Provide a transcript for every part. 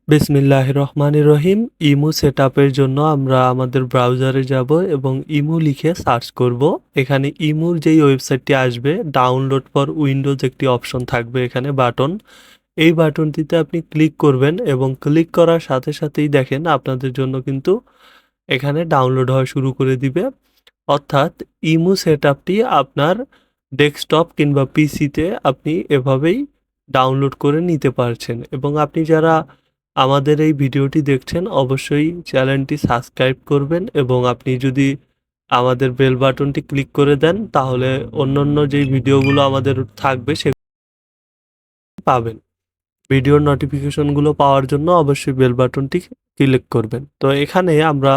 বিসমিল্লাহির রহমানির রহিম। ইমো সেটআপের জন্য আমরা আমাদের ব্রাউজারে যাব এবং ইমো লিখে সার্চ করব। এখানে ইমোর যেই ওয়েবসাইটটি আসবে, ডাউনলোড ফর উইন্ডোজ একটি অপশন থাকবে এখানে বাটন। এই বাটনটিতে আপনি ক্লিক করবেন এবং ক্লিক করার সাথে সাথেই দেখেন আপনাদের জন্য কিন্তু এখানে ডাউনলোড হওয়া শুরু করে দিবে। অর্থাৎ ইমো সেটআপটি আপনার ডেস্কটপ কিংবা পিসিতে আপনি এভাবেই ডাউনলোড করে নিতে পারছেন। এবং আপনি যারা আমাদের এই ভিডিওটি দেখছেন অবশ্যই চ্যানেলটি সাবস্ক্রাইব করবেন এবং আপনি যদি আমাদের বেল বাটনটি ক্লিক করে দেন তাহলে অন্যান্য যেই ভিডিওগুলো আমাদের থাকবে সেগুলো পাবেন। ভিডিওর নোটিফিকেশনগুলো পাওয়ার জন্য অবশ্যই বেল বাটনটি ক্লিক করবেন। তো এখানে আমরা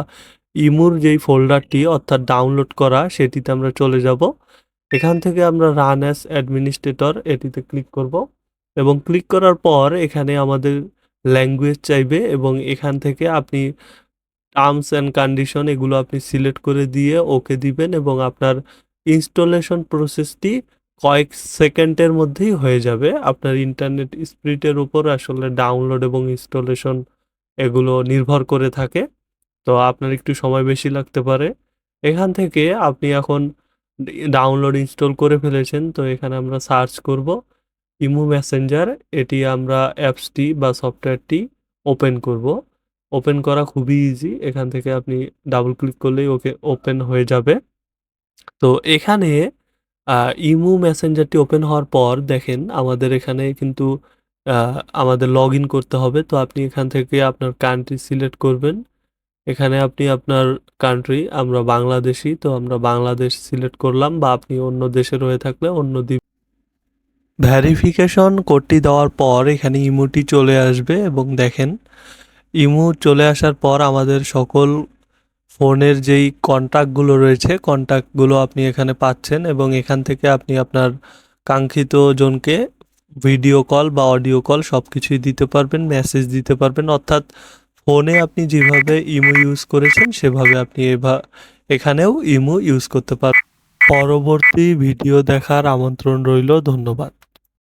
ইমুর যেই ফোল্ডারটি অর্থাৎ ডাউনলোড করা সেটিতে আমরা চলে যাব। এখান থেকে আমরা রান অ্যাজ অ্যাডমিনিস্ট্রেটর এটিতে ক্লিক করব এবং ক্লিক করার পর এখানে আমাদের ল্যাঙ্গুয়েজ চাইবে এবং এখান থেকে আপনি টার্মস অ্যান্ড কন্ডিশন এগুলো আপনি সিলেক্ট করে দিয়ে ওকে দিবেন এবং আপনার ইনস্টলেশন প্রসেসটি কয়েক সেকেন্ডের মধ্যেই হয়ে যাবে। আপনার ইন্টারনেট স্পিডের উপর আসলে ডাউনলোড এবং ইনস্টলেশন এগুলো নির্ভর করে থাকে। তো আপনার একটু সময় বেশি লাগতে পারে। এখান থেকে আপনি এখন ডাউনলোড ইনস্টল করে ফেলেছেন, তো এখানে আমরা সার্চ করব ইমো মেসেঞ্জার। এটি আমরা অ্যাপসটি বা সফটওয়্যারটি ওপেন করব। ওপেন করা খুবই ইজি। এখান থেকে আপনি ডাবল ক্লিক করলেই ওকে ওপেন হয়ে যাবে। তো এখানে ইমো মেসেঞ্জারটি ওপেন হওয়ার পর দেখেন আমাদের এখানে কিন্তু আ আমাদের লগইন করতে হবে। তো আপনি এখান থেকে আপনার কান্ট্রি সিলেক্ট করবেন। এখানে আপনি আপনার কান্ট্রি, আমরা বাংলাদেশী, তো আমরা বাংলাদেশ সিলেক্ট করলাম বা আপনি অন্য দেশের হয়ে থাকলে অন্য ভেরিফিকেশন কোডটি দেওয়ার পর এখানে ইমোটি চলে আসবে এবং দেখেন ইমো চলে আসার পর আমাদের সকল ফোনের যেই কন্ট্যাক্টগুলো রয়েছে কন্ট্যাক্টগুলো আপনি এখানে পাচ্ছেন এবং এখান থেকে আপনি আপনার কাঙ্ক্ষিত জনকে ভিডিও কল বা অডিও কল সব কিছুই দিতে পারবেন, মেসেজ দিতে পারবেন। অর্থাৎ ফোনে আপনি যেভাবে ইমো ইউজ করেছেন সেভাবে আপনি এখানেও ইমো ইউজ করতে পারবেন। পরবর্তী ভিডিও দেখার আমন্ত্রণ রইল। ধন্যবাদ।